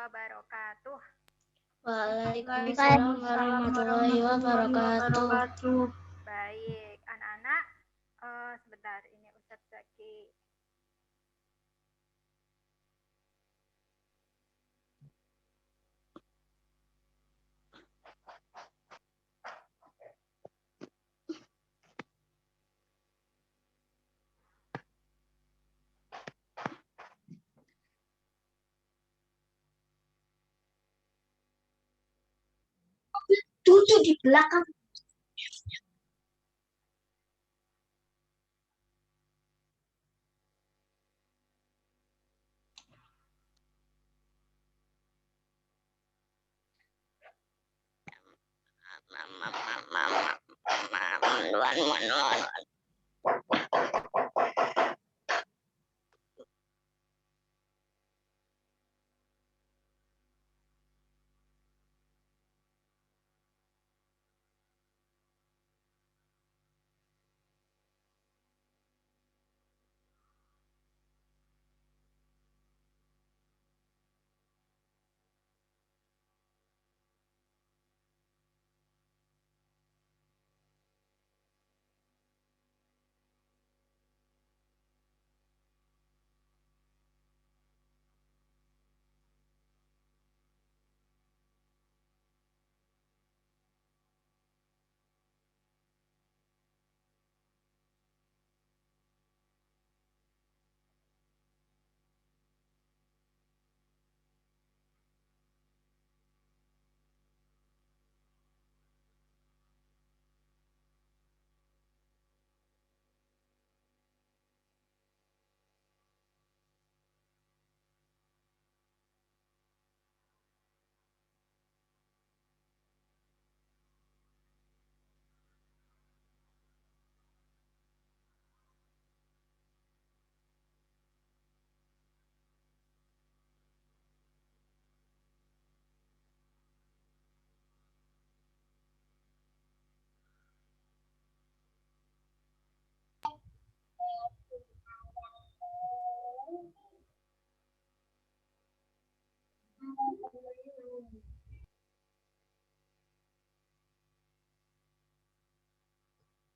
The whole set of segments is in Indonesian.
wabarakatuh. Waalaikumsalam warahmatullahi wabarakatuh. Baik, anak-anak, sebentar ini Ustadz Zaki. Duduk di belakang.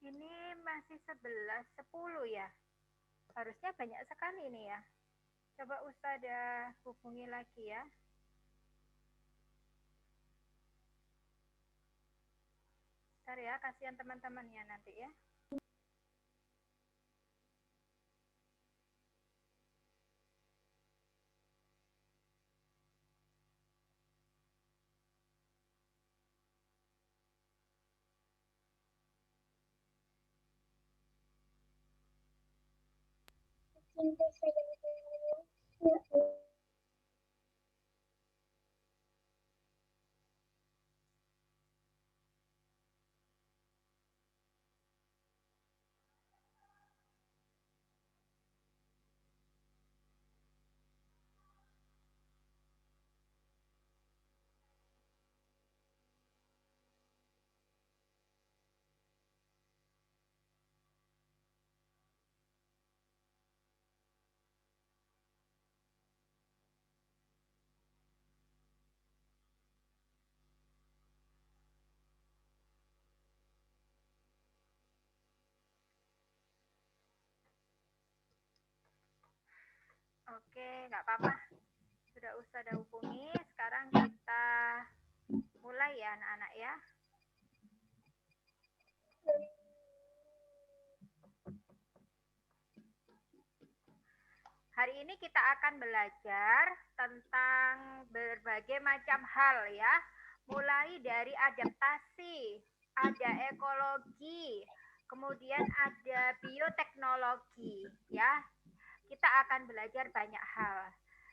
Ini masih 11:10 ya. Harusnya banyak sekali nih ya. Coba Ustadzah hubungi lagi ya. Bentar ya, kasihan teman-temannya nanti ya. Oke, nggak apa-apa. Sudah Ustadzah hubungi. Sekarang kita mulai ya anak-anak ya. Hari ini kita akan belajar tentang berbagai macam hal ya. Mulai dari adaptasi, ada ekologi, kemudian ada bioteknologi ya. Kita akan belajar banyak hal.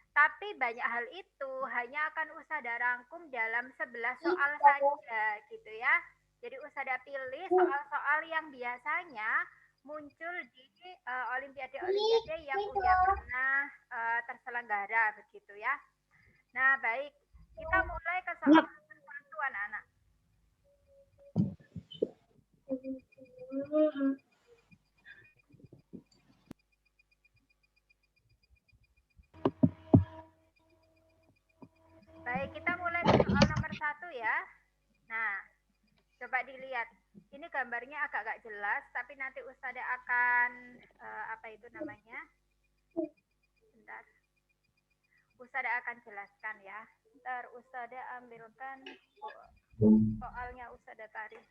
Tapi banyak hal itu hanya akan Ustadzah rangkum dalam 11 soal saja gitu ya. Jadi Ustadzah pilih soal-soal yang biasanya muncul di olimpiade-olimpiade yang udah pernah terselenggara begitu ya. Nah, baik. Kita mulai ke soal satu anak-anak. ya. Nah, coba dilihat. Ini gambarnya agak-agak jelas, tapi nanti Ustazah akan apa itu namanya? Bentar. Ustazah akan jelaskan ya. Ntar Ustazah ambilkan soalnya Ustazah tarik.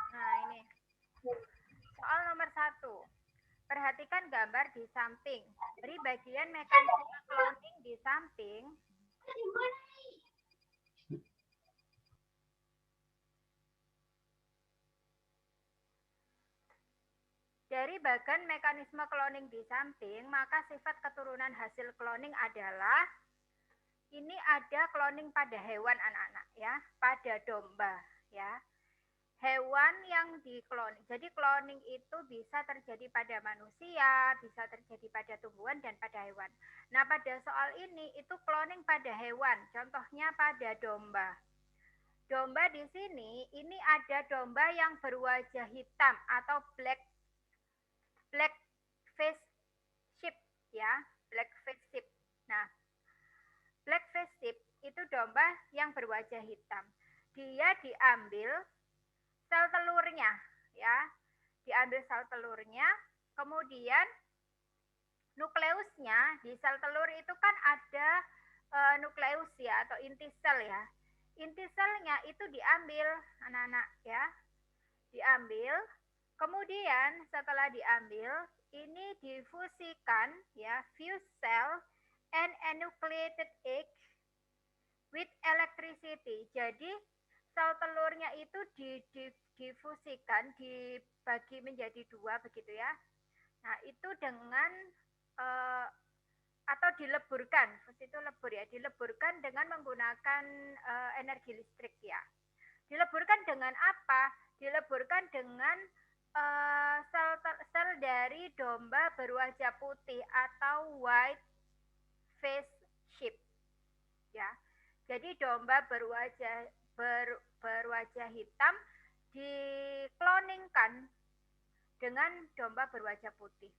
Nah, ini. Soal nomor 1. Perhatikan gambar di samping. Beri bagian mekanisme cloning di samping. Dari bagian mekanisme cloning di samping, maka sifat keturunan hasil cloning adalah ini ada cloning pada hewan anak-anak ya, pada domba ya. Hewan yang dikloning. Jadi cloning itu bisa terjadi pada manusia, bisa terjadi pada tumbuhan dan pada hewan. Nah, pada soal ini itu cloning pada hewan, contohnya pada domba. Domba di sini ini ada domba yang berwajah hitam atau black face sheep ya, black face sheep. Nah, black face sheep itu domba yang berwajah hitam. Dia diambil sel telurnya ya, diambil sel telurnya, kemudian nukleusnya di sel telur itu kan ada nukleus ya atau inti sel ya. Inti selnya itu diambil anak-anak ya, diambil, kemudian setelah diambil ini difusikan ya, fuse cell and enucleated egg with electricity. Jadi sel telurnya itu difusikan, dibagi menjadi 2 begitu ya. Nah, itu dengan atau dileburkan, fusi itu lebur ya, dileburkan dengan menggunakan energi listrik ya. Dileburkan dengan apa? Dileburkan dengan sel dari domba berwajah putih atau white face sheep ya. Jadi domba berwajah hitam dikloningkan dengan domba berwajah putih.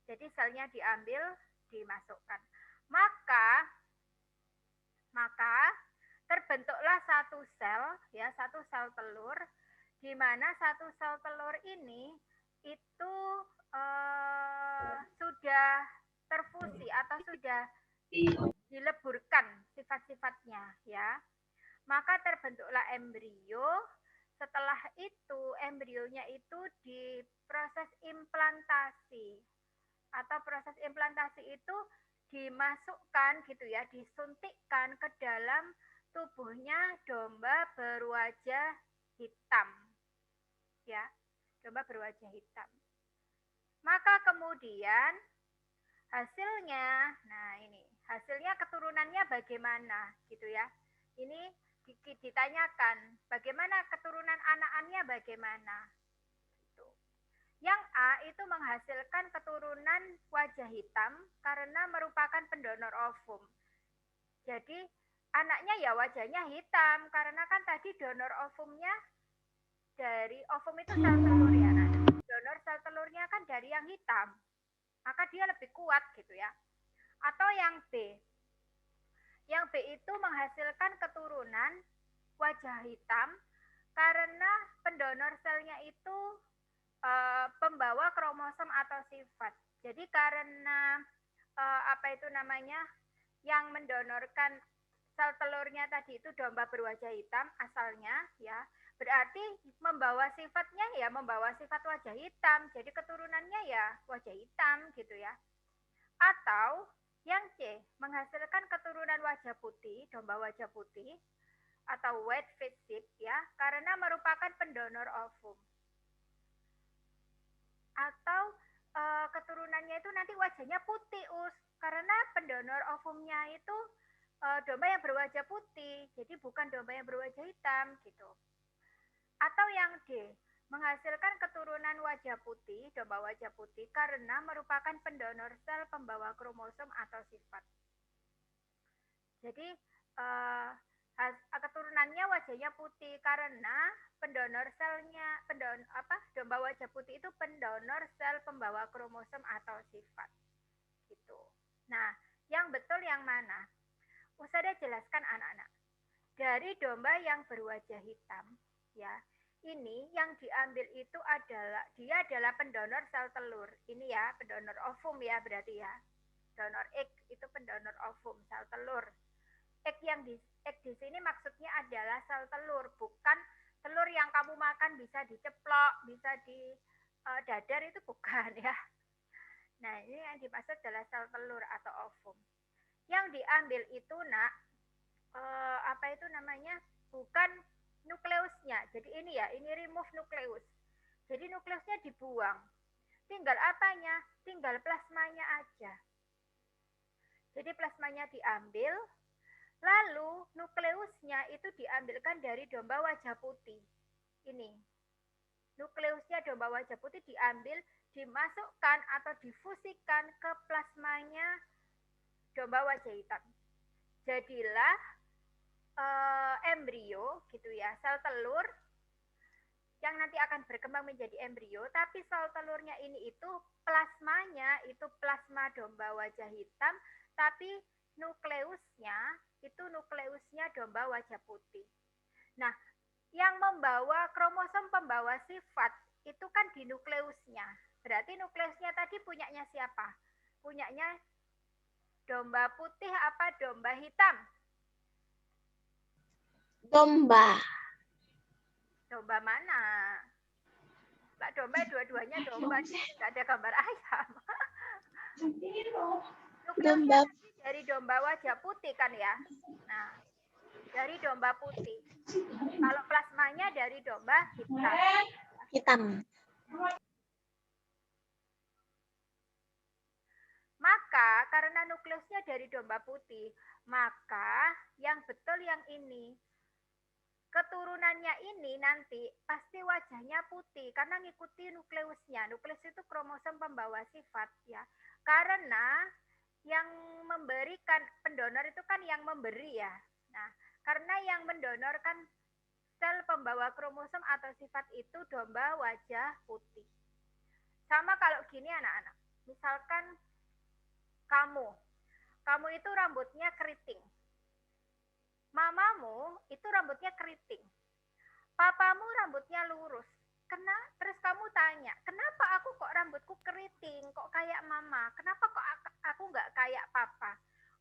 Jadi selnya diambil, dimasukkan. Maka terbentuklah satu sel ya, satu sel telur, di mana satu sel telur ini itu sudah terfusi atau sudah dileburkan sifat-sifatnya ya. Maka terbentuklah embrio. Setelah itu embrionya itu diproses implantasi. Atau proses implantasi itu dimasukkan gitu ya, disuntikkan ke dalam tubuhnya domba berwajah hitam. Ya, domba berwajah hitam. Maka kemudian hasilnya, nah ini, hasilnya keturunannya bagaimana gitu ya. Ini ditanyakan, bagaimana keturunan anak-anaknya bagaimana? Yang A itu menghasilkan keturunan wajah hitam karena merupakan pendonor ovum. Jadi anaknya ya wajahnya hitam karena kan tadi donor ovumnya dari ovum itu sel telur ya anak-anak. Donor sel telurnya kan dari yang hitam. Maka dia lebih kuat gitu ya. Atau yang B. Yang B itu menghasilkan keturunan wajah hitam karena pendonor selnya itu pembawa kromosom atau sifat. Jadi karena apa itu namanya, yang mendonorkan sel telurnya tadi itu domba berwajah hitam asalnya ya, berarti membawa sifatnya ya membawa sifat wajah hitam. Jadi keturunannya ya wajah hitam gitu ya. Atau yang C, menghasilkan keturunan wajah putih, domba wajah putih atau white face sheep ya, karena merupakan pendonor ovum. Atau keturunannya itu nanti wajahnya putih, karena pendonor ovumnya itu domba yang berwajah putih, jadi bukan domba yang berwajah hitam gitu. Atau yang D, menghasilkan keturunan wajah putih, domba wajah putih karena merupakan pendonor sel pembawa kromosom atau sifat. Jadi keturunannya wajahnya putih karena pendonor selnya, domba wajah putih itu pendonor sel pembawa kromosom atau sifat. Gitu. Nah, yang betul yang mana? Ustazah jelaskan anak-anak. Dari domba yang berwajah hitam, ya, ini yang diambil itu dia adalah pendonor sel telur. Ini ya, pendonor ovum ya berarti ya. Donor egg itu pendonor ovum, sel telur. Egg di sini maksudnya adalah sel telur, bukan telur yang kamu makan bisa diceplok, bisa di dadar, itu bukan ya. Nah, ini yang dimaksud adalah sel telur atau ovum. Yang diambil itu nak, bukan nukleusnya. Jadi ini ya, ini remove nukleus. Jadi nukleusnya dibuang. Tinggal apanya? Tinggal plasmanya aja. Jadi plasmanya diambil, lalu nukleusnya itu diambilkan dari domba wajah putih. Ini. Nukleusnya domba wajah putih diambil, dimasukkan atau difusikan ke plasmanya domba wajah hitam. Jadilah embrio gitu ya, sel telur yang nanti akan berkembang menjadi embrio, tapi sel telurnya ini itu plasmanya itu plasma domba wajah hitam, tapi nukleusnya domba wajah putih. Nah, yang membawa kromosom pembawa sifat itu kan di nukleusnya. Berarti nukleusnya tadi punyanya siapa? Punyanya domba putih apa domba hitam? Domba. Domba mana? Lah domba dua-duanya domba, nggak ada gambar ayam. Nukleusnya dari domba wajah putih kan ya? Nah, dari domba putih. Kalau plasmanya dari domba hitam. Maka karena nukleusnya dari domba putih, maka yang betul yang ini. Keturunannya ini nanti pasti wajahnya putih karena ngikuti nukleusnya. Nukleus itu kromosom pembawa sifat ya. Karena yang memberikan pendonor itu kan yang memberi ya. Nah, karena yang mendonorkan sel pembawa kromosom atau sifat itu domba wajah putih. Sama kalau gini anak-anak. Misalkan kamu itu rambutnya keriting. Mamamu itu rambutnya keriting. Papamu rambutnya lurus. Terus kamu tanya, kenapa aku kok rambutku keriting, kok kayak mama? Kenapa kok aku nggak kayak papa?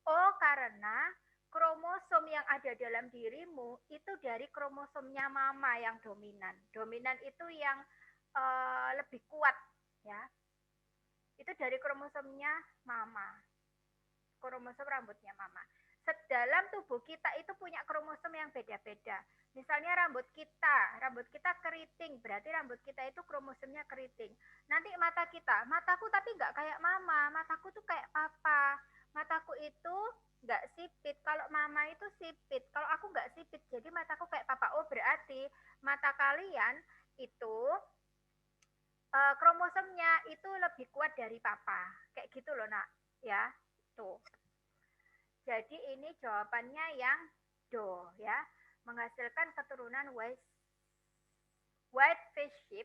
Oh, karena kromosom yang ada dalam dirimu itu dari kromosomnya mama yang dominan. Dominan itu yang lebih kuat, ya. Itu dari kromosomnya mama. Kromosom rambutnya mama. Dalam tubuh kita itu punya kromosom yang beda-beda. Misalnya rambut kita keriting, berarti rambut kita itu kromosomnya keriting. Nanti mataku tapi nggak kayak mama, mataku tuh kayak papa. Mataku itu nggak sipit, kalau mama itu sipit, kalau aku nggak sipit, jadi mataku kayak papa. Oh, berarti mata kalian itu kromosomnya itu lebih kuat dari papa. Kayak gitu loh nak, ya. Tuh. Jadi ini jawabannya yang do ya, menghasilkan keturunan white face sheep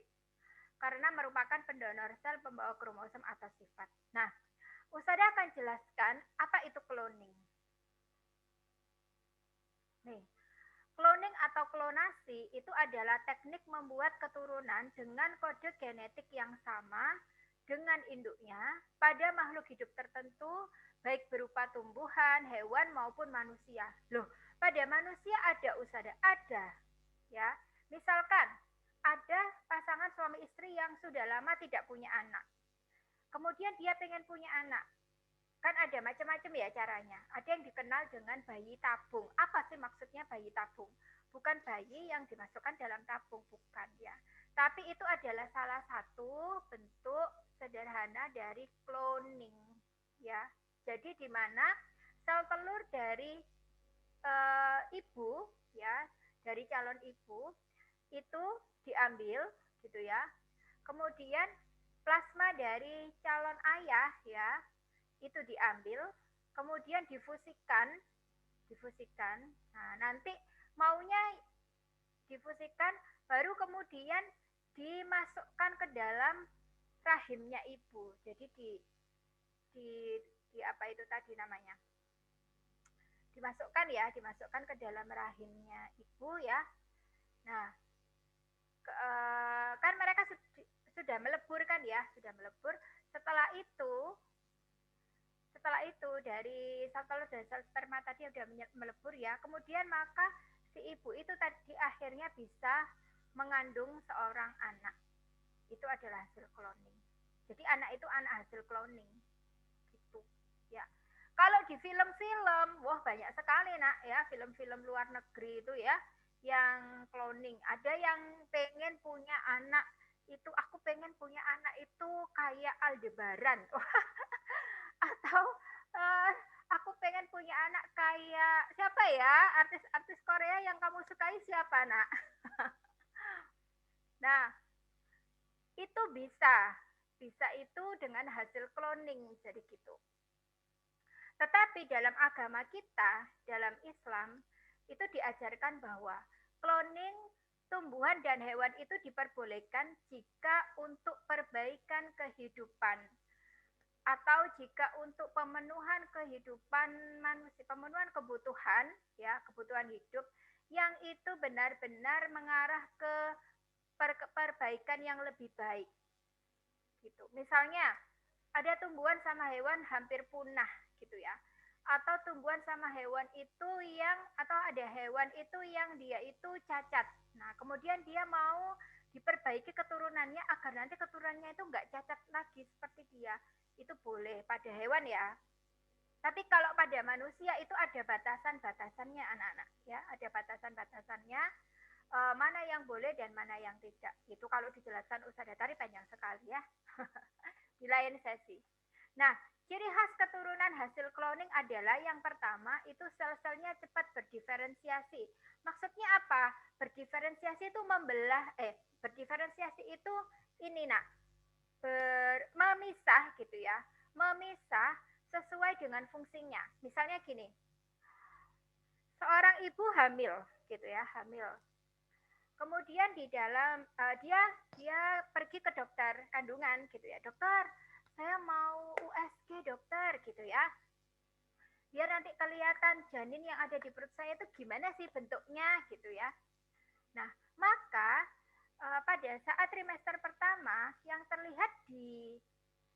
karena merupakan pendonor sel pembawa kromosom atau sifat. Nah, Ustazah akan jelaskan apa itu cloning. Nih, cloning atau klonasi itu adalah teknik membuat keturunan dengan kode genetik yang sama dengan induknya pada makhluk hidup tertentu, baik berupa tumbuhan, hewan maupun manusia. Loh, pada manusia ada Ustazah? Ada. Ya. Misalkan ada pasangan suami istri yang sudah lama tidak punya anak. Kemudian dia pengen punya anak. Kan ada macam-macam ya caranya. Ada yang dikenal dengan bayi tabung. Apa sih maksudnya bayi tabung? Bukan bayi yang dimasukkan dalam tabung, bukan ya. Tapi itu adalah salah satu bentuk sederhana dari cloning ya. Jadi di mana sel telur dari ibu ya, dari calon ibu itu diambil gitu ya. Kemudian plasma dari calon ayah ya, itu diambil, kemudian difusikan. Nah, nanti maunya difusikan baru kemudian dimasukkan ke dalam rahimnya ibu. Jadi di apa itu tadi namanya? Dimasukkan ke dalam rahimnya ibu ya. Nah, kan mereka sudah melebur kan ya, sudah melebur. Setelah itu dari sel telur dan sel sperma tadi sudah melebur ya, kemudian maka si ibu itu tadi akhirnya bisa mengandung seorang anak. Itu adalah hasil cloning. Jadi anak itu anak hasil cloning. Gitu ya. Kalau di film-film, wah banyak sekali nak ya, film-film luar negeri itu ya, yang cloning. Ada yang pengen punya anak itu, aku pengen punya anak itu kayak Aldebaran. Atau aku pengen punya anak kayak siapa ya, artis-artis Korea yang kamu sukai siapa nak? Nah, itu bisa itu dengan hasil cloning, jadi gitu. Tetapi dalam agama kita, dalam Islam, itu diajarkan bahwa cloning tumbuhan dan hewan itu diperbolehkan jika untuk perbaikan kehidupan atau jika untuk pemenuhan kehidupan manusia, pemenuhan kebutuhan ya, kebutuhan hidup yang itu benar-benar mengarah ke perbaikan yang lebih baik. Gitu. Misalnya ada tumbuhan sama hewan hampir punah gitu ya. Atau tumbuhan sama hewan itu yang, atau ada hewan itu yang dia itu cacat. Nah, kemudian dia mau diperbaiki keturunannya agar nanti keturunannya itu enggak cacat lagi seperti dia. Itu boleh pada hewan ya. Tapi kalau pada manusia itu ada batasan-batasannya anak-anak ya, ada batasan-batasannya, mana yang boleh dan mana yang tidak. Itu kalau dijelaskan Ustazah Tari panjang sekali ya. Di lain sesi. Nah, ciri khas keturunan hasil cloning adalah yang pertama itu sel-selnya cepat berdiferensiasi. Maksudnya apa? Berdiferensiasi itu berdiferensiasi itu ini nak, memisah gitu ya. Memisah sesuai dengan fungsinya. Misalnya gini, seorang ibu hamil gitu ya, hamil. Kemudian di dalam dia pergi ke dokter kandungan gitu ya, dokter saya mau USG dokter gitu ya, biar nanti kelihatan janin yang ada di perut saya itu gimana sih bentuknya gitu ya. Nah maka pada saat trimester pertama yang terlihat di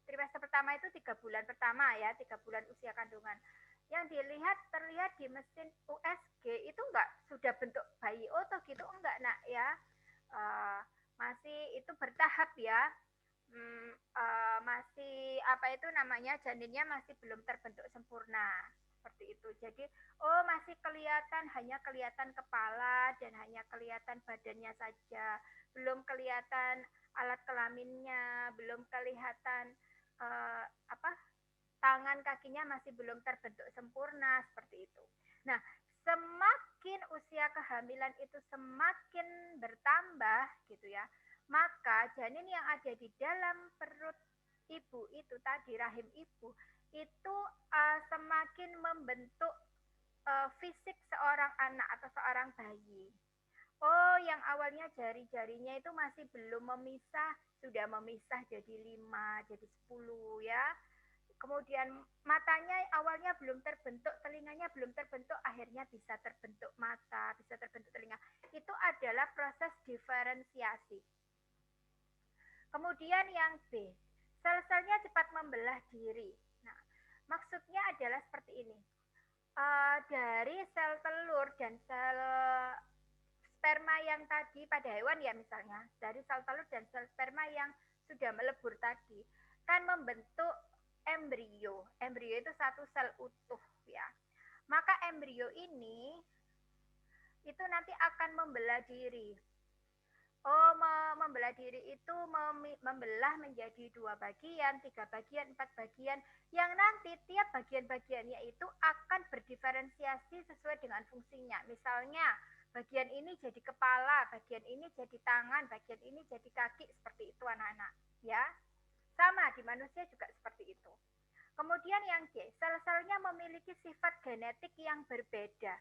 trimester pertama itu 3 bulan pertama ya, 3 bulan usia kandungan, yang terlihat di mesin USG itu enggak sudah bentuk bayi oto gitu, enggak nak ya, masih itu bertahap ya, masih apa itu namanya, janinnya masih belum terbentuk sempurna seperti itu. Jadi masih hanya kelihatan kepala dan hanya kelihatan badannya saja, belum kelihatan alat kelaminnya, belum kelihatan tangan kakinya masih belum terbentuk sempurna seperti itu. Nah, semakin usia kehamilan itu semakin bertambah gitu ya, maka janin yang ada di dalam perut ibu itu tadi, rahim ibu itu semakin membentuk fisik seorang anak atau seorang bayi. Yang awalnya jari-jarinya itu masih belum memisah, sudah memisah jadi 5, jadi 10 ya. Kemudian matanya awalnya belum terbentuk, telinganya belum terbentuk, akhirnya bisa terbentuk mata, bisa terbentuk telinga. Itu adalah proses diferensiasi. Kemudian yang B, sel-selnya cepat membelah diri. Nah, maksudnya adalah seperti ini. Dari sel telur dan sel sperma yang tadi pada hewan ya misalnya, dari sel telur dan sel sperma yang sudah melebur tadi, kan membentuk embrio. Embrio itu satu sel utuh ya. Maka embrio ini itu nanti akan membelah diri. Oh, membelah diri itu membelah menjadi 2 bagian, 3 bagian, 4 bagian, yang nanti tiap bagian-bagiannya itu akan berdiferensiasi sesuai dengan fungsinya. Misalnya, bagian ini jadi kepala, bagian ini jadi tangan, bagian ini jadi kaki, seperti itu anak-anak. Ya, sama di manusia juga seperti itu. Kemudian yang C, sel-selnya memiliki sifat genetik yang berbeda.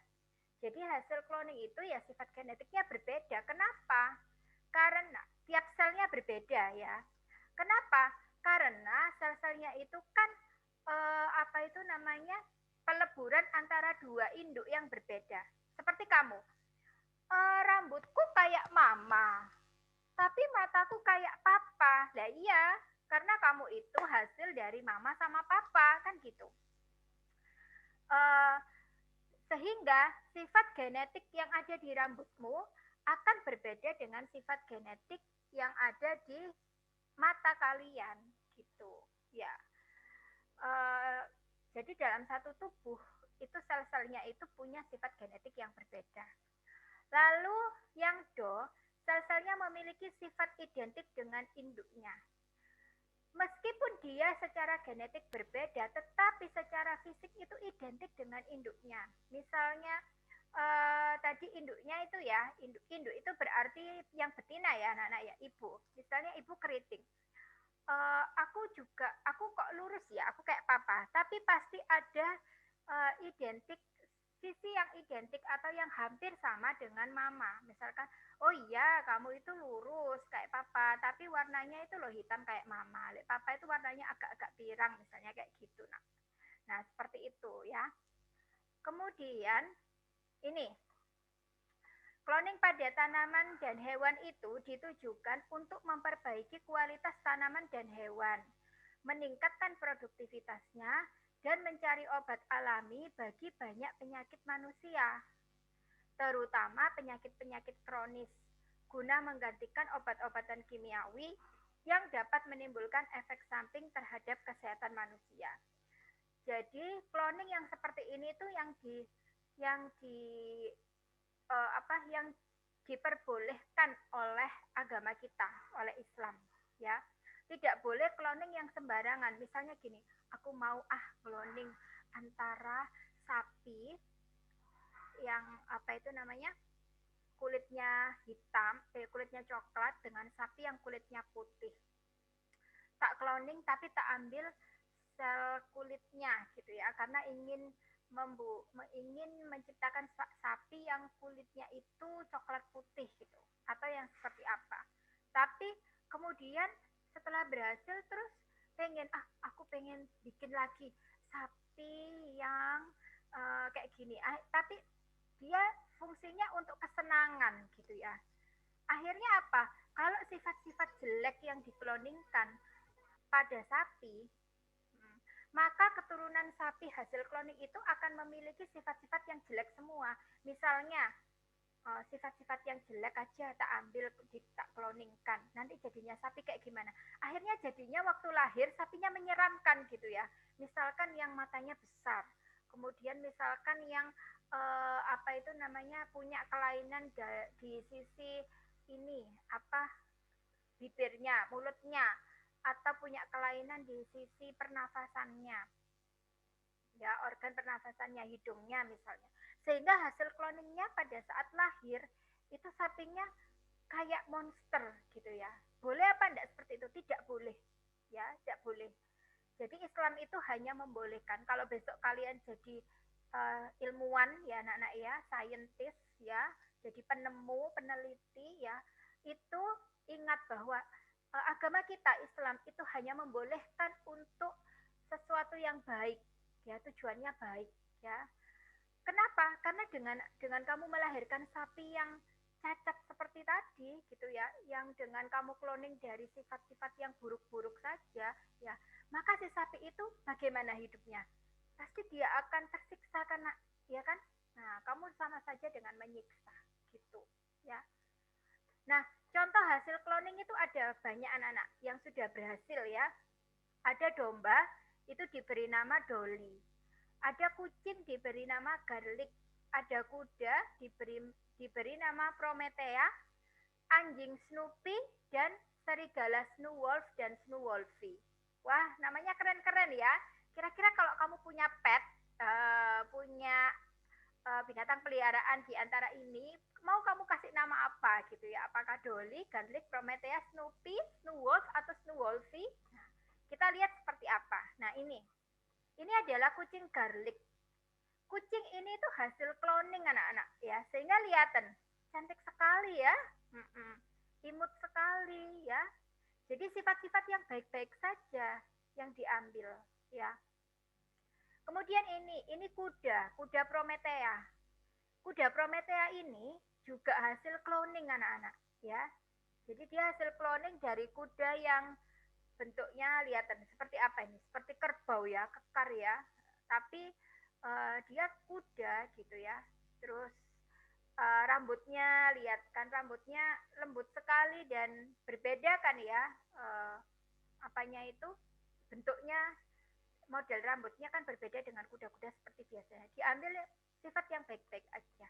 Jadi hasil cloning itu ya sifat genetiknya berbeda. Kenapa? Karena tiap selnya berbeda ya. Kenapa? Karena sel-selnya itu kan apa itu namanya peleburan antara dua induk yang berbeda. Seperti kamu, rambutku kayak mama, tapi mataku kayak papa. Lah iya, karena kamu itu hasil dari mama sama papa kan gitu. Uh, Sehingga sifat genetik yang ada di rambutmu akan berbeda dengan sifat genetik yang ada di mata kalian gitu ya. uh, jadi dalam satu tubuh itu sel-selnya itu punya sifat genetik yang berbeda. Lalu yang do, sel-selnya memiliki sifat identik dengan induknya. Meskipun dia secara genetik berbeda, tetapi secara fisik itu identik dengan induknya. Misalnya tadi induknya itu ya, induk itu berarti yang betina ya anak-anak ya, ibu. Misalnya ibu keriting. Aku kok lurus ya, aku kayak papa, tapi pasti ada identik sisi yang identik atau yang hampir sama dengan mama. Misalkan, oh iya kamu itu lurus kayak papa, tapi warnanya itu loh hitam kayak mama. Papa itu warnanya agak-agak pirang misalnya kayak gitu. Nah seperti itu ya. Kemudian ini, cloning pada tanaman dan hewan itu ditujukan untuk memperbaiki kualitas tanaman dan hewan, meningkatkan produktivitasnya, dan mencari obat alami bagi banyak penyakit manusia, terutama penyakit-penyakit kronis, guna menggantikan obat-obatan kimiawi yang dapat menimbulkan efek samping terhadap kesehatan manusia. Jadi cloning yang seperti ini tuh yang diperbolehkan oleh agama kita, oleh Islam, ya. Tidak boleh cloning yang sembarangan. Misalnya gini, aku mau cloning antara sapi yang apa itu namanya kulitnya hitam, kulitnya coklat dengan sapi yang kulitnya putih. Tak cloning tapi tak ambil sel kulitnya gitu ya, karena ingin menciptakan sapi yang kulitnya itu coklat putih gitu, atau yang seperti apa. Tapi kemudian setelah berhasil terus aku pengen bikin lagi sapi yang kayak gini, tapi dia fungsinya untuk kesenangan gitu ya. Akhirnya apa? Kalau sifat-sifat jelek yang dikloningkan pada sapi, maka keturunan sapi hasil cloning itu akan memiliki sifat-sifat yang jelek semua. Misalnya sifat-sifat yang jelek aja tak ambil, tak cloningkan, nanti jadinya sapi kayak gimana? Akhirnya jadinya waktu lahir sapinya menyeramkan gitu ya. Misalkan yang matanya besar, kemudian misalkan yang apa itu namanya punya kelainan di sisi ini bibirnya, mulutnya, atau punya kelainan di sisi pernafasannya, ya, organ pernafasannya, hidungnya misalnya, sehingga hasil cloningnya pada saat lahir itu sapinya kayak monster gitu ya. Boleh apa enggak seperti itu? Tidak boleh ya, tidak boleh. Jadi Islam itu hanya membolehkan. Kalau besok kalian jadi ilmuwan ya anak-anak ya, scientist ya, jadi penemu, peneliti ya, itu ingat bahwa agama kita Islam itu hanya membolehkan untuk sesuatu yang baik ya, tujuannya baik ya. Kenapa? Karena dengan kamu melahirkan sapi yang cacat seperti tadi gitu ya, yang dengan kamu cloning dari sifat-sifat yang buruk-buruk saja ya, maka si sapi itu bagaimana hidupnya? Pasti dia akan tersiksa karena ya kan? Nah, kamu sama saja dengan menyiksa gitu ya. Nah, contoh hasil cloning itu ada banyak anak-anak yang sudah berhasil ya. Ada domba itu diberi nama Dolly. Ada kucing diberi nama Garlic. Ada kuda diberi nama Prometheus. anjing Snoopy dan serigala Snowwolf dan Snowwolfie. Wah, namanya keren-keren ya. Kira-kira kalau kamu punya pet, punya binatang peliharaan di antara ini, mau kamu kasih nama apa gitu ya? Apakah Dolly, Garlic, Prometheus, Snoopy, Snowwolf, atau Snowwolfie? Nah, kita lihat seperti apa. Nah, ini adalah kucing Garlic. Kucing ini tuh hasil cloning anak-anak ya, sehingga kelihatan cantik sekali ya. Imut sekali ya. Jadi sifat-sifat yang baik-baik saja yang diambil ya. Kemudian ini kuda Prometheia. Kuda Prometheia ini juga hasil cloning anak-anak ya. Jadi dia hasil cloning dari kuda yang bentuknya kelihatan seperti apa ini? Seperti kerbau ya, kekar ya. Tapi dia kuda gitu ya. Terus rambutnya, lihat kan rambutnya lembut sekali dan berbeda kan ya. Apanya itu? Bentuknya, model rambutnya kan berbeda dengan kuda-kuda seperti biasanya. Diambil sifat yang baik-baik aja.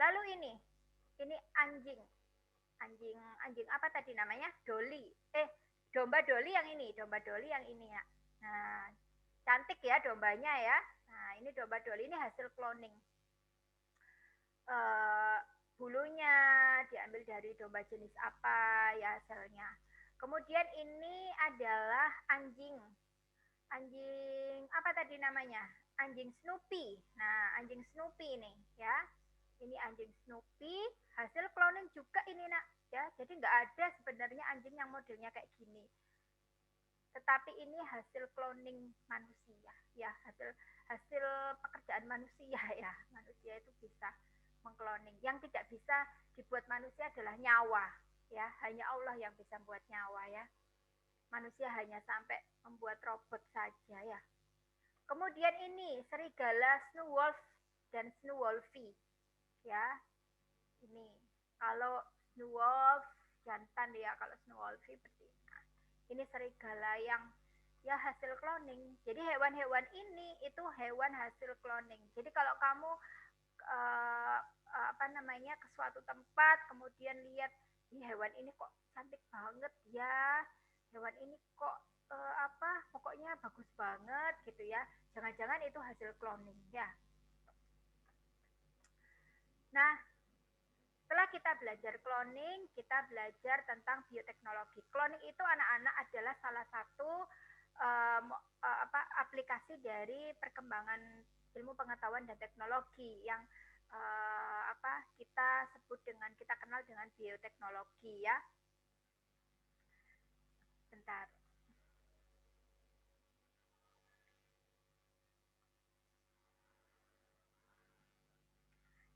Lalu ini anjing. Anjing apa tadi namanya? Dolly. Domba Dolly yang ini ya. Nah, cantik ya dombanya ya. Nah, ini domba Dolly ini hasil cloning. Bulunya diambil dari domba jenis apa ya hasilnya. Kemudian ini adalah anjing apa tadi namanya? Anjing Snoopy. Nah, anjing Snoopy ini ya. Ini anjing Snoopy, hasil cloning juga ini nak ya. Jadi nggak ada sebenarnya anjing yang modelnya kayak gini. Tetapi ini hasil cloning manusia ya, hasil pekerjaan manusia ya. Manusia itu bisa mengkloning. Yang tidak bisa dibuat manusia adalah nyawa ya. Hanya Allah yang bisa membuat nyawa ya. Manusia hanya sampai membuat robot saja ya. Kemudian ini serigala Snowwolf dan Snowwolfie ya. Ini kalau Snowwolf jantan ya, kalau Snowwolfie betina. Ini serigala yang ya hasil cloning. Jadi hewan-hewan ini itu hewan hasil cloning. Jadi kalau kamu ke suatu tempat kemudian lihat hewan ini kok cantik banget ya, hewan ini kok pokoknya bagus banget gitu ya, jangan-jangan itu hasil cloning ya. Nah, setelah kita belajar cloning, kita belajar tentang bioteknologi. Cloning itu anak-anak adalah salah satu aplikasi dari perkembangan ilmu pengetahuan dan teknologi yang kita kenal dengan bioteknologi ya. Bentar.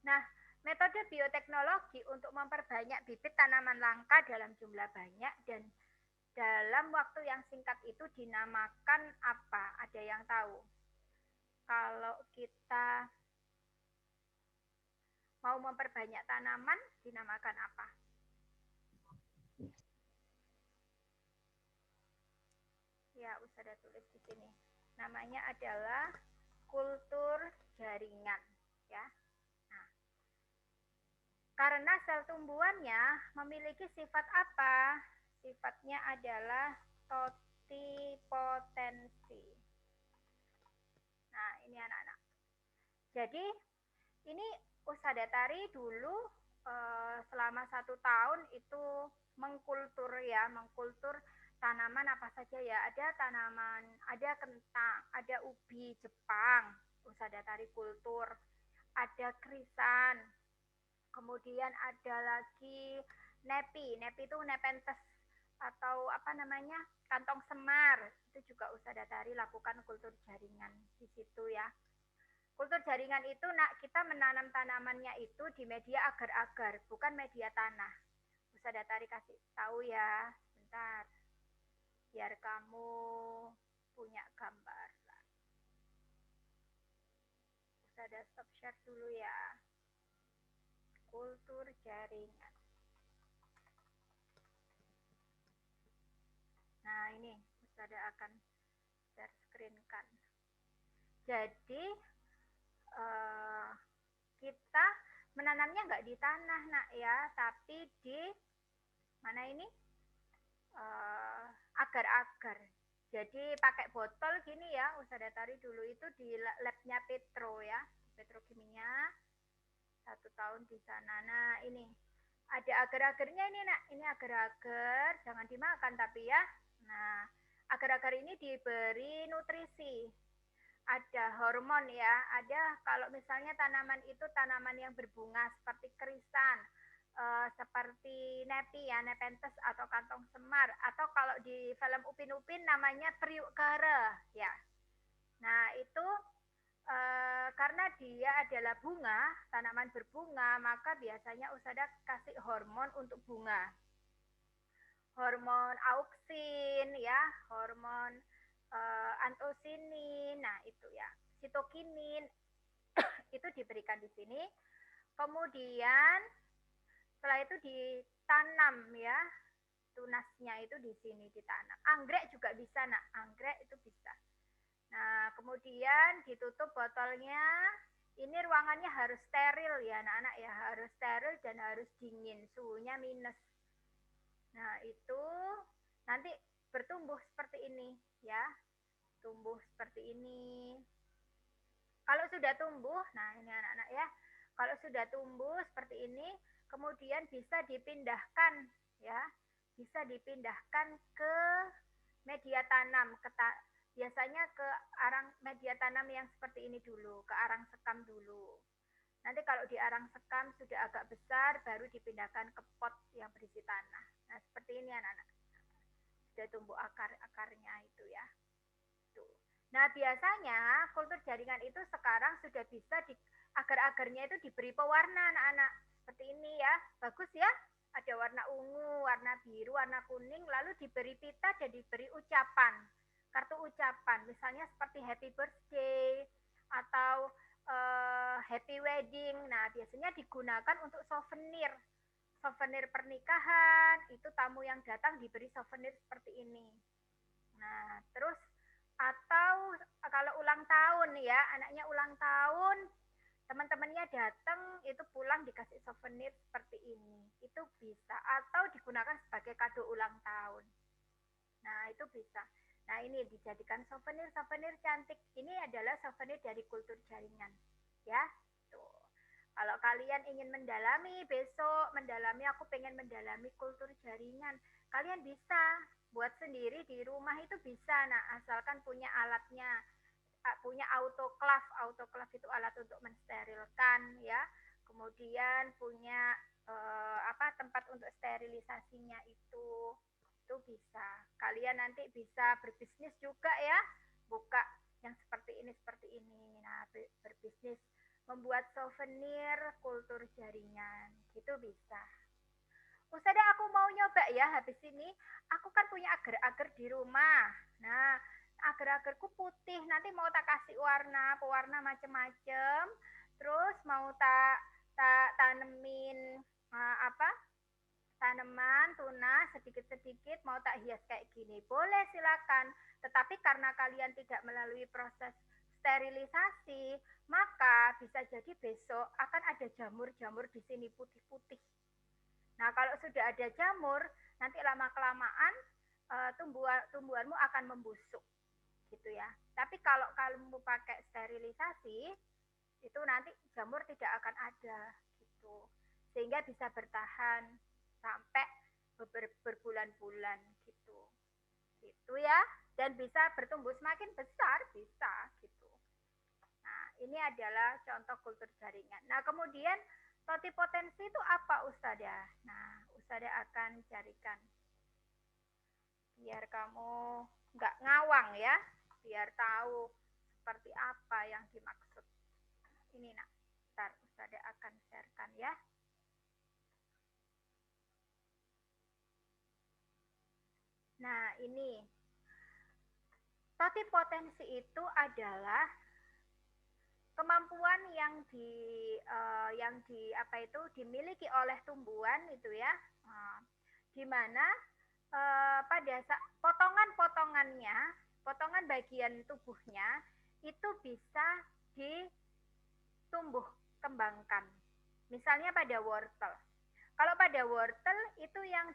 Nah, metode bioteknologi untuk memperbanyak bibit tanaman langka dalam jumlah banyak dan dalam waktu yang singkat itu dinamakan apa? Ada yang tahu? Kalau kita mau memperbanyak tanaman, dinamakan apa? Ya, Ustazah tulis di sini. Namanya adalah kultur jaringan, ya. Nah, karena sel tumbuhannya memiliki sifat apa? Sifatnya adalah totipotensi. Nah, ini anak-anak. Jadi, ini Ustazah Tari dulu selama 1 tahun itu mengkultur tanaman apa saja ya. Ada tanaman, ada kentang, ada ubi Jepang, Ustazah Tari kultur, ada krisan, kemudian ada lagi nepi itu nepenthes atau kantong semar, itu juga Ustazah Tari lakukan kultur jaringan di situ ya. Kultur jaringan itu kita menanam tanamannya itu di media agar-agar, bukan media tanah. Ustazah Tari kasih tahu ya, bentar. Biar kamu punya gambar. Ustazah stop share dulu ya. Kultur jaringan. Nah, ini Ustazah akan share screen kan. Jadi kita menanamnya nggak di tanah nak ya, tapi di mana ini agar-agar. Jadi pakai botol gini ya, Ustazah Tari dulu itu di labnya Petro ya, petrokimia 1 tahun di sana. Nah ini ada agar-agarnya ini nak, ini agar-agar, jangan dimakan tapi ya. Nah agar-agar ini diberi nutrisi, ada hormon ya, ada kalau misalnya tanaman itu tanaman yang berbunga seperti kerisan, seperti nepi ya, nepenthes atau kantong semar, atau kalau di film Upin Upin namanya periuk kara ya. Nah itu karena dia adalah bunga, tanaman berbunga, maka biasanya Ustazah kasih hormon untuk bunga. Hormon auksin ya, hormon antosinin, nah itu ya, sitokinin itu diberikan di sini. Kemudian setelah itu ditanam ya, tunasnya itu di sini ditanam. Anggrek juga bisa nak, anggrek itu bisa. Nah kemudian ditutup botolnya. Ini ruangannya harus steril ya anak-anak ya, harus steril dan harus dingin, suhunya minus. Nah itu nanti bertumbuh seperti ini ya, tumbuh seperti ini. Kalau sudah tumbuh, nah ini anak-anak ya, kalau sudah tumbuh seperti ini, kemudian bisa dipindahkan ya, bisa dipindahkan ke media tanam, biasanya ke arang media tanam yang seperti ini dulu, ke arang sekam dulu. Nanti kalau di arang sekam sudah agak besar, baru dipindahkan ke pot yang berisi tanah. Nah seperti ini anak-anak, sudah tumbuh akar-akarnya itu ya. Tuh. Nah biasanya kultur jaringan itu sekarang sudah bisa agar-agarnya itu diberi pewarna anak-anak. Seperti ini ya, bagus ya. Ada warna ungu, warna biru, warna kuning, lalu diberi pita dan diberi ucapan. Kartu ucapan, misalnya seperti happy birthday atau happy wedding. Nah biasanya digunakan untuk souvenir. Souvenir pernikahan, itu tamu yang datang diberi souvenir seperti ini. Nah terus atau kalau ulang tahun ya, anaknya ulang tahun, teman-temannya datang, itu pulang dikasih souvenir seperti ini, itu bisa. Atau digunakan sebagai kado ulang tahun. Nah itu bisa. Nah ini dijadikan souvenir-souvenir cantik. Ini adalah souvenir dari kultur jaringan ya. Tuh. Kalau kalian ingin mendalami, besok mendalami, aku pengen mendalami kultur jaringan, kalian bisa buat sendiri di rumah, itu bisa. Nah asalkan punya alatnya, punya autoclave. Autoclave itu alat untuk mensterilkan ya. Kemudian punya tempat untuk sterilisasinya itu bisa. Kalian nanti bisa berbisnis juga ya, buka yang seperti ini. Nah berbisnis membuat souvenir kultur jaringan gitu bisa. Ustazah aku mau nyoba ya habis ini. Aku kan punya agar-agar di rumah. Nah agar-agarku putih, nanti mau tak kasih pewarna macem-macem. Terus mau tak tanemin tanaman tunas sedikit-sedikit, mau tak hias kayak gini, boleh silakan. Tetapi karena kalian tidak melalui proses sterilisasi, maka bisa jadi besok akan ada jamur-jamur di sini putih-putih. Nah kalau sudah ada jamur, nanti lama-kelamaan tumbuhanmu akan membusuk gitu ya. Tapi kalau kamu pakai sterilisasi, itu nanti jamur tidak akan ada gitu, sehingga bisa bertahan sampai berbulan-bulan gitu ya, dan bisa bertumbuh semakin besar, bisa gitu. Nah ini adalah contoh kultur jaringan. Nah kemudian totipotensi itu apa Ustazah? Nah Ustazah akan carikan biar kamu nggak ngawang ya, biar tahu seperti apa yang dimaksud. Ini nak, ntar Ustazah akan sharekan ya. Nah ini totipotensi itu adalah kemampuan yang dimiliki oleh tumbuhan itu ya, di mana pada saat potongan bagian tubuhnya itu bisa ditumbuh kembangkan Misalnya pada wortel. Kalau pada wortel itu yang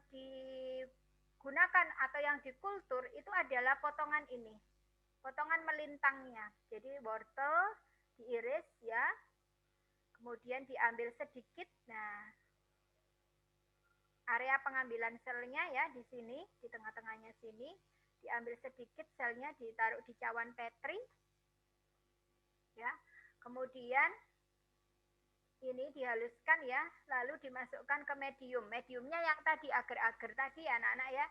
digunakan atau yang dikultur itu adalah potongan ini, potongan melintangnya. Jadi wortel diiris ya, kemudian diambil sedikit. Nah, area pengambilan selnya ya di sini, di tengah-tengahnya sini, diambil sedikit selnya, ditaruh di cawan petri. Ya. Kemudian ini dihaluskan ya, lalu dimasukkan ke medium. Mediumnya yang tadi agar-agar tadi anak-anak ya.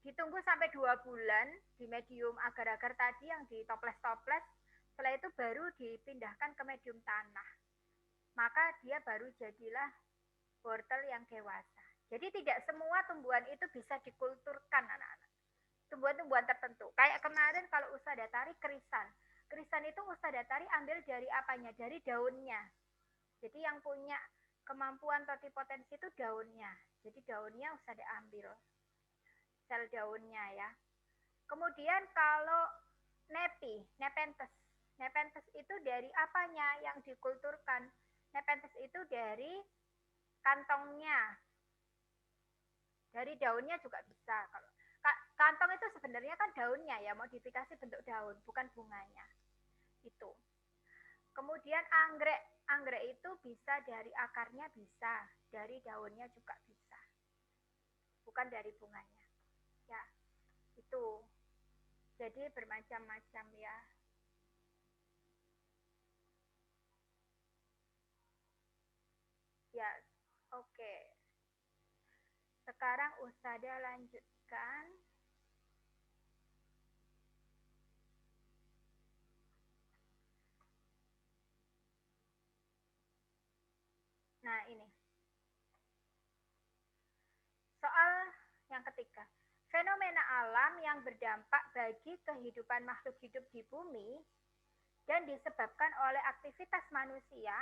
Ditunggu sampai 2 bulan di medium agar-agar tadi yang ditoples-toples. Setelah itu baru dipindahkan ke medium tanah. Maka dia baru jadilah wortel yang dewasa. Jadi tidak semua tumbuhan itu bisa dikulturkan anak-anak. Tumbuhan-tumbuhan tertentu. Kayak kemarin kalau Usadatari kerisan. Kerisan itu Usadatari ambil dari apanya? Dari daunnya. Jadi yang punya kemampuan totipotensi itu daunnya. Jadi daunnya usah diambil. Sel daunnya ya. Kemudian kalau Nepenthes. Nepenthes itu dari apanya yang dikulturkan? Nepenthes itu dari kantongnya. Dari daunnya juga bisa. Kalau kantong itu sebenarnya kan daunnya ya, modifikasi bentuk daun, bukan bunganya. Itu. Kemudian anggrek itu bisa dari akarnya, bisa dari daunnya juga bisa, bukan dari bunganya. Ya, itu. Jadi bermacam-macam ya. Ya, oke. Sekarang Usada lanjutkan. Nah, ini. Soal yang ketiga. Fenomena alam yang berdampak bagi kehidupan makhluk hidup di bumi dan disebabkan oleh aktivitas manusia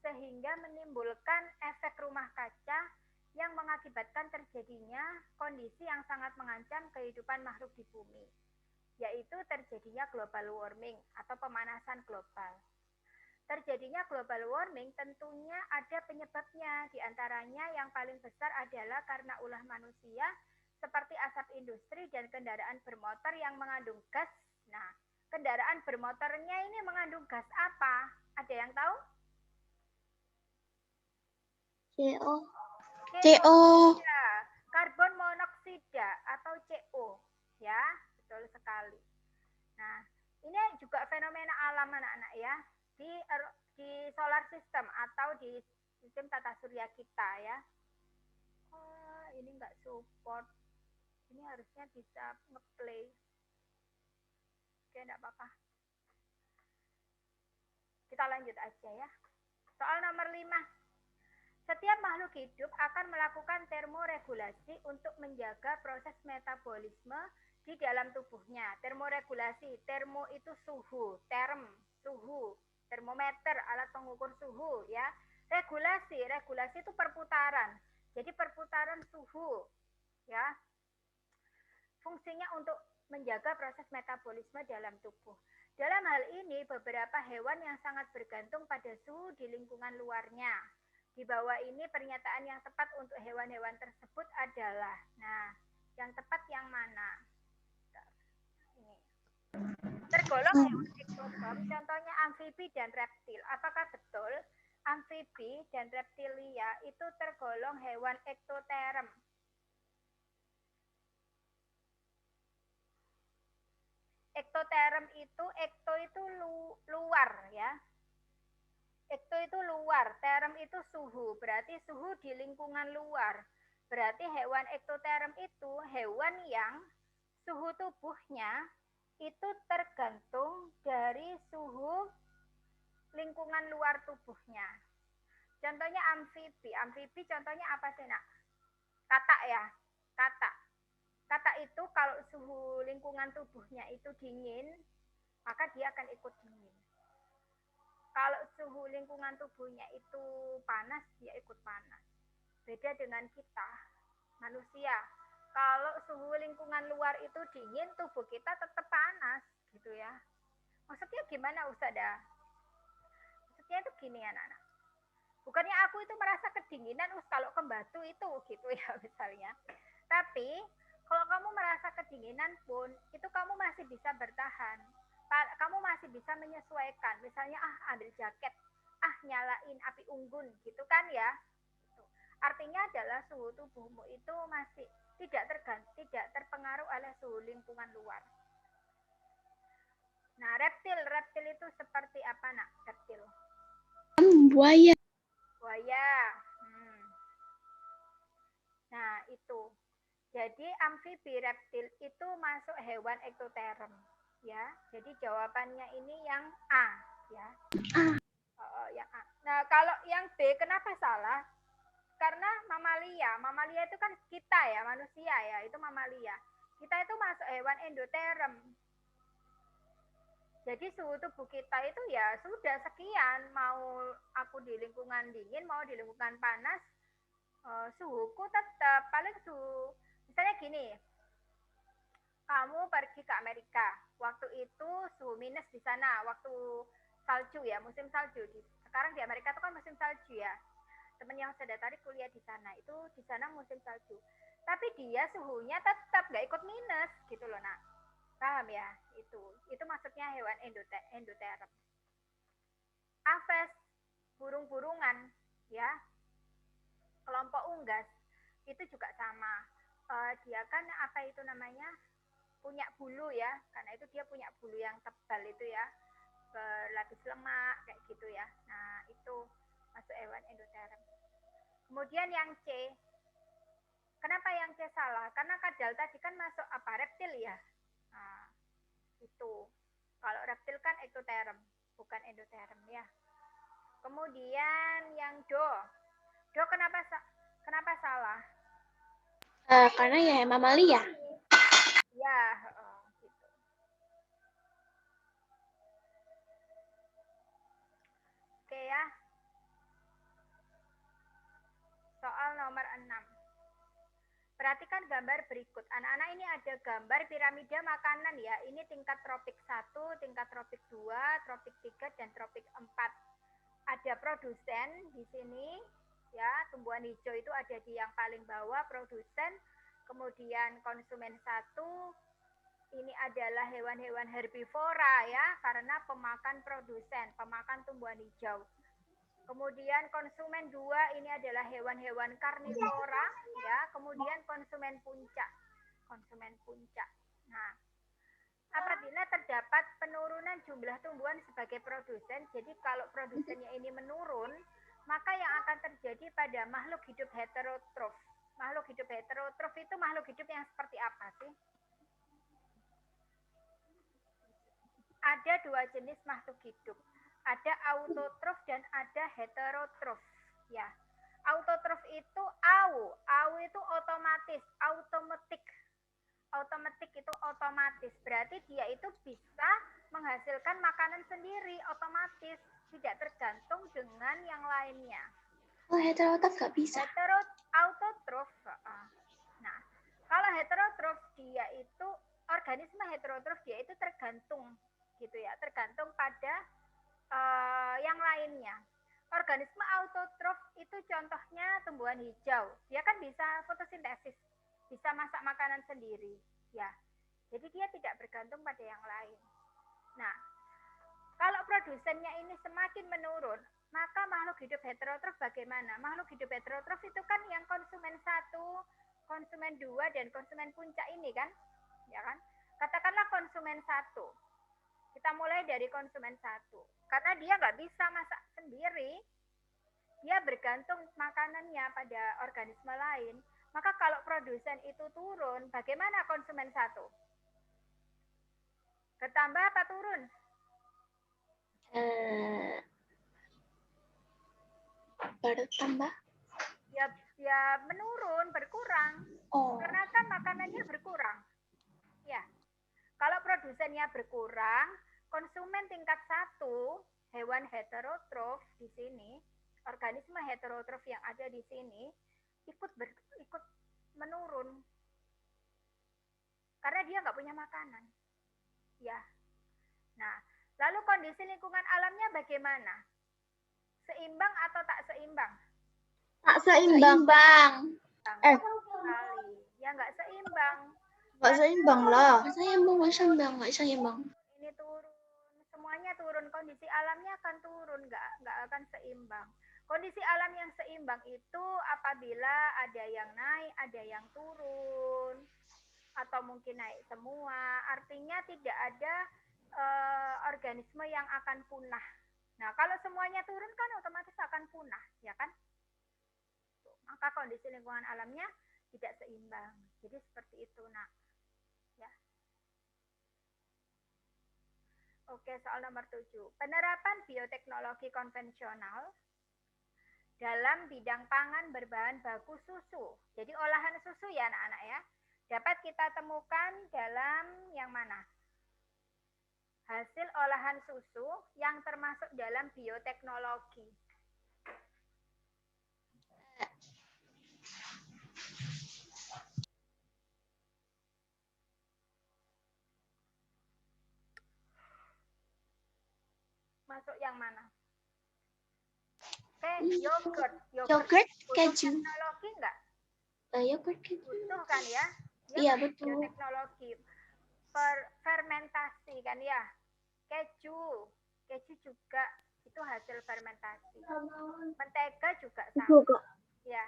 sehingga menimbulkan efek rumah kaca yang mengakibatkan terjadinya kondisi yang sangat mengancam kehidupan makhluk di bumi, yaitu terjadinya global warming atau pemanasan global. Terjadinya global warming tentunya ada penyebabnya, diantaranya yang paling besar adalah karena ulah manusia seperti asap industri dan kendaraan bermotor yang mengandung gas. Nah, kendaraan bermotornya ini mengandung gas apa? Ada yang tahu? CO. CO. Ya, karbon monoksida atau CO. Ya, betul sekali. Nah, ini juga fenomena alam anak-anak ya. Di solar system atau di sistem tata surya kita ya. Oh, ini nggak support. Ini harusnya bisa ngeplay. Oke, enggak apa-apa. Kita lanjut aja ya. Soal nomor 5. Setiap makhluk hidup akan melakukan termoregulasi untuk menjaga proses metabolisme di dalam tubuhnya. Termoregulasi, termo itu suhu, suhu, termometer, alat pengukur suhu ya. Regulasi itu perputaran. Jadi perputaran suhu ya. Fungsinya untuk menjaga proses metabolisme dalam tubuh. Dalam hal ini, beberapa hewan yang sangat bergantung pada suhu di lingkungan luarnya. Di bawah ini pernyataan yang tepat untuk hewan-hewan tersebut adalah, nah, yang tepat yang mana? Ini. Tergolong hewan ektofag, contohnya amfibi dan reptil. Apakah betul amfibi dan reptilia itu tergolong hewan ektoterm? Ektoterm itu, ekto itu luar ya. Ekto itu luar, term itu suhu, berarti suhu di lingkungan luar. Berarti hewan ektoterm itu hewan yang suhu tubuhnya itu tergantung dari suhu lingkungan luar tubuhnya. Contohnya amfibi. Amfibi contohnya apa sih nak? Katak ya, katak. Katak itu kalau suhu lingkungan tubuhnya itu dingin, maka dia akan ikut dingin. Kalau suhu lingkungan tubuhnya itu panas, dia ikut panas. Beda dengan kita, manusia. Kalau suhu lingkungan luar itu dingin, tubuh kita tetap panas, gitu ya. Maksudnya gimana, Ustazah? maksudnya itu gini anak-anak. Bukannya aku itu merasa kedinginan, kalau ke batu itu gitu ya misalnya. Tapi kalau kamu merasa kedinginan pun, itu kamu masih bisa bertahan. Kamu masih bisa menyesuaikan. Misalnya ambil jaket, nyalain api unggun gitu kan ya. Artinya adalah suhu tubuhmu itu masih tidak terpengaruh oleh suhu lingkungan luar. Nah, reptil itu seperti apa nak? Reptil. Buaya. Buaya. Nah, itu. Jadi amfibi reptil itu masuk hewan ektoterm, ya. Jadi jawabannya ini yang A, ya. Yang A. Nah, kalau yang B kenapa salah? Karena mamalia itu kan kita ya, manusia ya, itu mamalia. Kita itu masuk hewan endoterm. Jadi suhu tubuh kita itu ya sudah sekian, mau aku di lingkungan dingin, mau di lingkungan panas, suhuku tetap paling suhu. Misalnya gini, kamu pergi ke Amerika, waktu itu suhu minus di sana, waktu salju ya, musim salju. Sekarang di Amerika itu kan musim salju ya. Temen yang saya datari kuliah di sana, itu di sana musim salju. Tapi dia suhunya tetap nggak ikut minus gitu loh nak. Paham ya? Itu maksudnya hewan endoterm. Aves, burung-burungan ya, kelompok unggas itu juga sama. Dia kan apa itu namanya, punya bulu ya, karena itu dia punya bulu yang tebal itu ya, berlapis lemak kayak gitu ya. Nah itu masuk hewan endoterm. Kemudian yang C, kenapa yang C salah? Karena kadal tadi kan masuk apa, reptil ya. Nah, itu kalau reptil kan ektoterm, bukan endoterm ya. Kemudian yang Do kenapa salah? Karena ya mamalia. Ya, gitu. Oke ya. Soal nomor 6. Perhatikan gambar berikut. Anak-anak, ini ada gambar piramida makanan ya. Ini tingkat tropik 1, tingkat tropik 2, tropik 3, dan tropik 4. Ada produsen di sini ya, tumbuhan hijau itu ada di yang paling bawah, produsen. Kemudian konsumen 1, ini adalah hewan-hewan herbivora ya, karena pemakan produsen, pemakan tumbuhan hijau. Kemudian konsumen 2 ini adalah hewan-hewan karnivora ya, kemudian konsumen puncak. Nah, apabila terdapat penurunan jumlah tumbuhan sebagai produsen, jadi kalau produsennya ini menurun, maka yang akan terjadi pada makhluk hidup heterotrof. Makhluk hidup heterotrof itu makhluk hidup yang seperti apa sih? Ada 2 jenis makhluk hidup. Ada autotrof dan ada heterotrof. Ya, autotrof itu au itu otomatis, automatik itu otomatis. Berarti dia itu bisa menghasilkan makanan sendiri otomatis, tidak tergantung dengan yang lainnya. Heterotrof nggak bisa. Autotrof. Nah, kalau heterotrof dia itu organisme heterotrof, dia itu tergantung gitu ya, tergantung pada yang lainnya. Organisme autotrof itu contohnya tumbuhan hijau. Dia kan bisa fotosintesis, bisa masak makanan sendiri, ya. Jadi dia tidak bergantung pada yang lain. Nah, kalau produsennya ini semakin menurun, maka makhluk hidup heterotrof bagaimana? Makhluk hidup heterotrof itu kan yang konsumen 1, konsumen 2, dan konsumen puncak ini kan, ya kan? Katakanlah konsumen 1. Kita mulai dari konsumen 1. Karena dia nggak bisa masak sendiri, dia bergantung makanannya pada organisme lain. Maka kalau produsen itu turun, bagaimana konsumen 1? Bertambah apa turun? Bertambah. Ya menurun, berkurang. Karena kan makanannya berkurang. Ya. Kalau produsennya berkurang, konsumen tingkat 1, hewan heterotrof di sini, organisme heterotrof yang ada di sini, ikut menurun. Karena dia nggak punya makanan. Ya. Nah, lalu kondisi lingkungan alamnya bagaimana? Seimbang atau tak seimbang? Tak seimbang. Sekali. Ya nggak seimbang. Nggak seimbang lah. Nggak seimbang. Ini turun, semuanya turun. Kondisi alamnya akan turun, nggak akan seimbang. Kondisi alam yang seimbang itu apabila ada yang naik, ada yang turun, atau mungkin naik semua. Artinya tidak ada organisme yang akan punah. Nah, kalau semuanya turun kan otomatis akan punah, ya kan? Maka kondisi lingkungan alamnya tidak seimbang. Jadi seperti itu, nak. Ya. Oke, soal nomor 7. Penerapan bioteknologi konvensional dalam bidang pangan berbahan baku susu. Jadi olahan susu ya anak-anak ya. Dapat kita temukan dalam yang mana? Hasil olahan susu yang termasuk dalam bioteknologi. Masuk yang mana? Oke, yogurt. Yogurt, keju. Teknologi enggak? Yogurt, keju. Butuh kan ya? Iya, betul. Bioteknologi. Fermentasi kan ya? Keju juga itu hasil fermentasi. Mentega juga sama. Ya.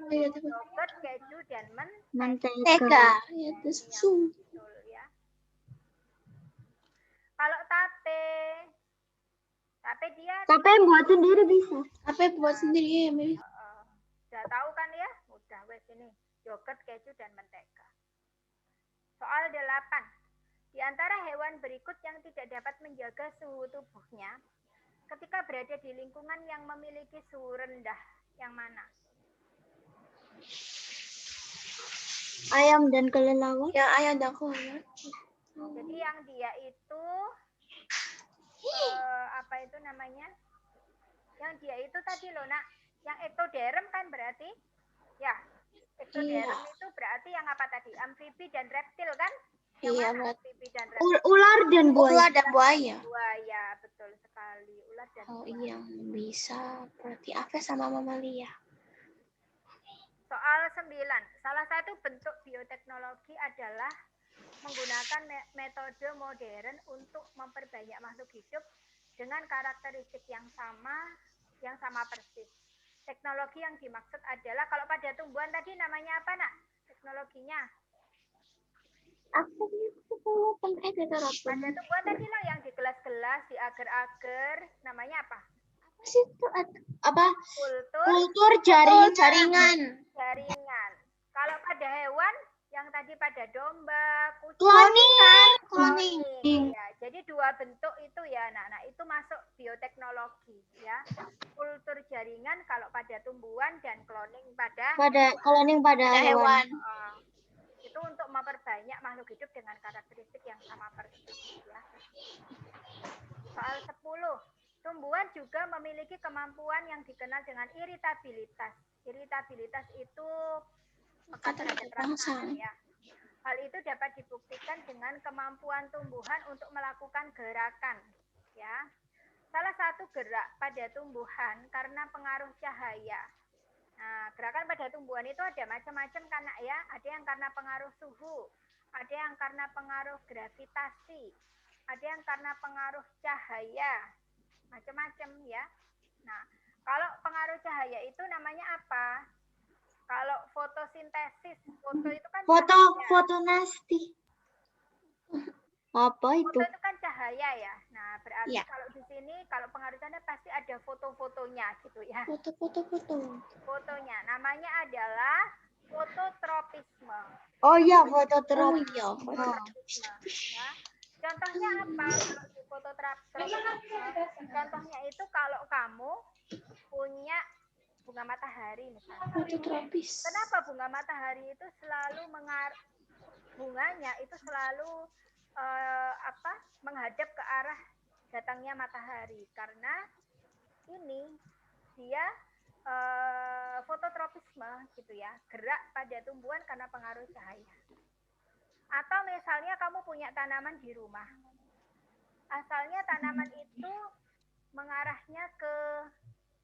Yogurt, keju, dan mentega. Ya, itu susu. Betul ya. Kalau tape dia buat sendiri bisa. Tape buat sendiri ya, sudah tahu kan ya? Udah wes ini. Yogurt, keju, dan mentega. Soal 8. Di antara hewan berikut yang tidak dapat menjaga suhu tubuhnya ketika berada di lingkungan yang memiliki suhu rendah, yang mana? Ayam dan kelelawar. Ya, ayam dan kelelawar. Jadi yang dia itu apa itu namanya? Yang dia itu tadi loh, nak, yang ektoderm kan berarti? Ya, ektoderm itu berarti yang apa tadi? Amfibi dan reptil kan? Iya, amfibi dan reptil. Ular dan buaya. Ular dan buaya. Buaya, betul sekali. Ular dan buaya. Oh iya, bisa. Berarti Ave sama Mamalia. Soal 9. Salah satu bentuk bioteknologi adalah menggunakan metode modern untuk memperbanyak makhluk hidup dengan karakteristik yang sama persis. Teknologi yang dimaksud adalah, kalau pada tumbuhan tadi namanya apa, nak? Teknologinya? Pada tumbuhan tadi lah yang di gelas-gelas, di agar-agar, namanya apa? Apa sih itu? Apa? Kultur jaringan. Kalau pada hewan, yang tadi pada domba, kucing, cloning. Ya, jadi 2 bentuk itu ya, nah itu masuk bioteknologi ya. Kultur jaringan kalau pada tumbuhan dan cloning pada hewan. Itu untuk memperbanyak makhluk hidup dengan karakteristik yang sama persis ya. Soal 10. Tumbuhan juga memiliki kemampuan yang dikenal dengan iritabilitas. Iritabilitas itu terangsang ya. Hal itu dapat dibuktikan dengan kemampuan tumbuhan untuk melakukan gerakan, ya. Salah satu gerak pada tumbuhan karena pengaruh cahaya. Nah, gerakan pada tumbuhan itu ada macam-macam kan, ya. Ada yang karena pengaruh suhu, ada yang karena pengaruh gravitasi, ada yang karena pengaruh cahaya, macam-macam ya. Nah, kalau pengaruh cahaya itu namanya apa? Kalau fotosintesis, foto itu kan fotonasti. Apa itu? Foto itu kan cahaya ya. Nah, berarti kalau di sini kalau pengaruh cahaya pasti ada foto-fotonya gitu ya. Fotonya namanya adalah fototropisme. Oh iya, fototropisme. Ya. Contohnya apa kalau di fototropisme? Contohnya itu kalau kamu punya bunga matahari misalnya. Fototropis. Kenapa bunga matahari itu selalu bunganya itu selalu menghadap ke arah datangnya matahari? Karena ini dia fototropisme gitu ya, gerak pada tumbuhan karena pengaruh cahaya. Atau misalnya kamu punya tanaman di rumah, asalnya tanaman itu mengarahnya ke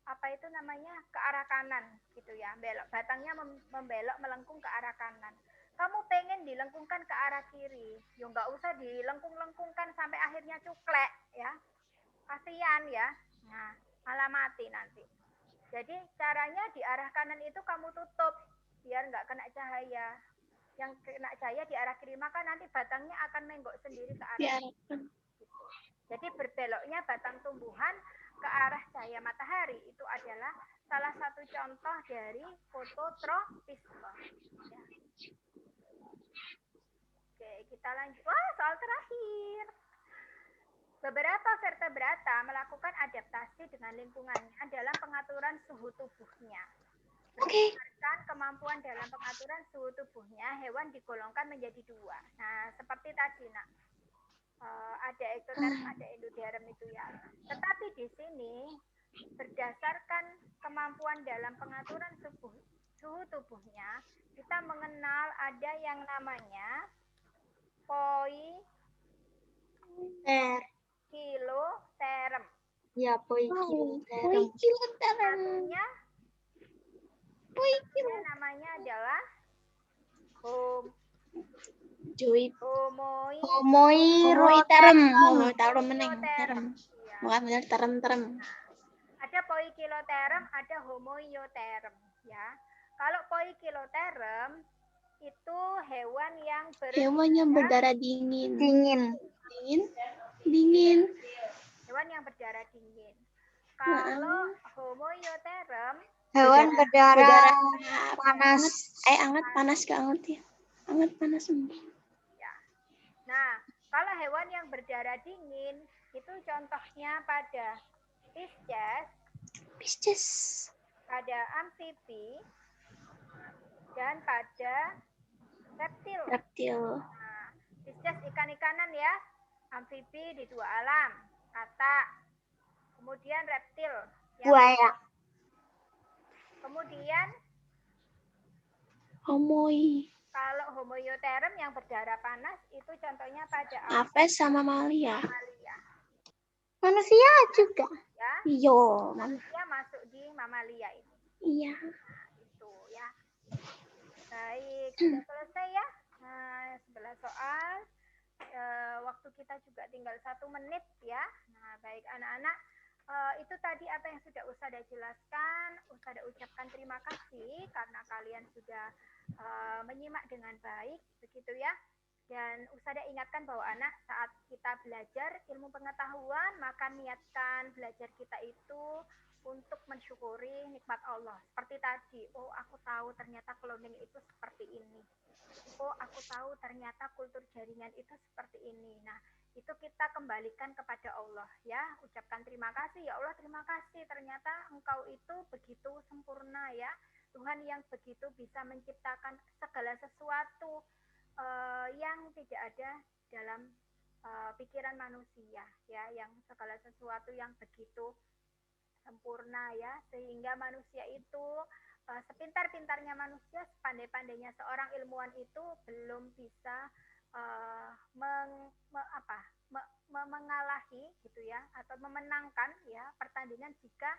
apa itu namanya, ke arah kanan gitu ya, belok batangnya membelok melengkung ke arah kanan. Kamu pengen dilengkungkan ke arah kiri, yo nggak usah dilengkung-lengkungkan sampai akhirnya cuklek ya, kasihan ya. Nah, malah mati nanti. Jadi caranya di arah kanan itu kamu tutup biar nggak kena cahaya. Yang kena cahaya di arah kiri, maka nanti batangnya akan menggok sendiri ke arah kiri. Gitu. Jadi berbeloknya batang tumbuhan ke arah cahaya matahari itu adalah salah satu contoh dari fototropisme. Ya. Oke, kita lanjut. Wah, soal terakhir. Beberapa vertebrata melakukan adaptasi dengan lingkungannya dalam pengaturan suhu tubuhnya. Berdasarkan kemampuan dalam pengaturan suhu tubuhnya, hewan digolongkan menjadi dua. Nah, seperti tadi, nak. Ada ektoterm, ada endoderm itu ya. Tetapi di sini berdasarkan kemampuan dalam pengaturan suhu tubuhnya, kita mengenal ada yang namanya poikiloterm. Ya, poikiloterm. Satunya namanya adalah homoioterm. Bukan benar terem. Ada poikiloterm, ada homoioterm ya. Kalau poikiloterm itu hewan yang berdarah dingin. Hewan yang berdarah dingin. Kalau homoioterm hewan berdarah panas. Anget panas gak ngerti. Anget panas. Ya. Nah, kalau hewan yang berdarah dingin itu contohnya pada Pisces, pada amfibi, dan pada reptil. Nah, Pisces ikan-ikanan ya, amfibi di dua alam, kata. Kemudian reptil. Buaya. Kemudian kalau homoioterm yang berdarah panas itu contohnya pada Aves sama Mamalia. Manusia juga. Ya. Iya. Manusia masuk di mamalia ini. Iya. Itu ya. Baik, sudah selesai ya. Nah, 11 soal. Waktu kita juga tinggal 1 menit ya. Nah, baik anak-anak. Itu tadi apa yang sudah Ustazah jelaskan. Ustazah ucapkan terima kasih karena kalian sudah menyimak dengan baik, begitu ya. Dan Ustazah ingatkan bahwa anak saat kita belajar ilmu pengetahuan, maka niatkan belajar kita itu untuk mensyukuri nikmat Allah. Seperti tadi, oh aku tahu ternyata cloning itu seperti ini. Oh aku tahu ternyata kultur jaringan itu seperti ini. Nah, itu kita kembalikan kepada Allah ya. Ucapkan terima kasih, ya Allah terima kasih. Ternyata Engkau itu begitu sempurna ya. Tuhan yang begitu bisa menciptakan segala sesuatu yang tidak ada dalam pikiran manusia ya, yang segala sesuatu yang begitu sempurna ya, sehingga manusia itu sepintar-pintarnya manusia, sepandai-pandainya seorang ilmuwan itu belum bisa mengalahi gitu ya, atau memenangkan ya pertandingan jika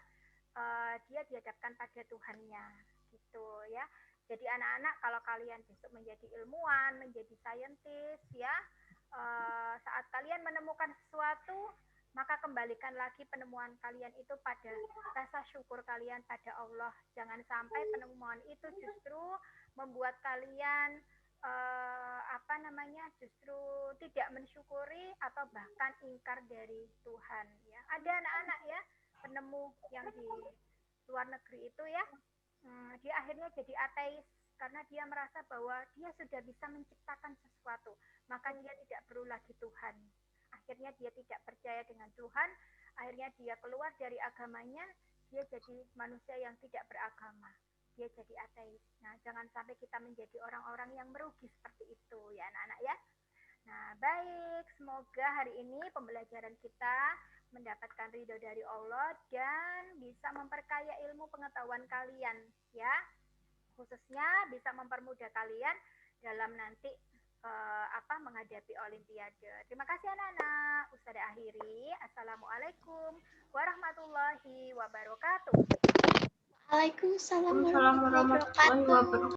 dia dihadapkan pada Tuhannya gitu ya. Jadi anak-anak kalau kalian besok menjadi ilmuwan, menjadi saintis ya, saat kalian menemukan sesuatu, maka kembalikan lagi penemuan kalian itu pada rasa syukur kalian pada Allah. Jangan sampai penemuan itu justru membuat kalian justru tidak mensyukuri atau bahkan ingkar dari Tuhan ya. Ada anak-anak ya penemu yang di luar negeri itu ya, dia akhirnya jadi ateis karena dia merasa bahwa dia sudah bisa menciptakan sesuatu, maka dia tidak perlu lagi Tuhan. Akhirnya dia tidak percaya dengan Tuhan, akhirnya dia keluar dari agamanya, dia jadi manusia yang tidak beragama, dia jadi ateis. Nah, jangan sampai kita menjadi orang-orang yang merugi seperti itu ya anak-anak ya. Nah, baik, semoga hari ini pembelajaran kita mendapatkan ridho dari Allah dan bisa memperkaya ilmu pengetahuan kalian ya, khususnya bisa mempermudah kalian dalam nanti menghadapi olimpiade. Terima kasih anak-anak. Ustazah akhiri. Assalamualaikum warahmatullahi wabarakatuh. Waalaikumsalam Waalaikumsalam warahmatullahi wabarakatuh.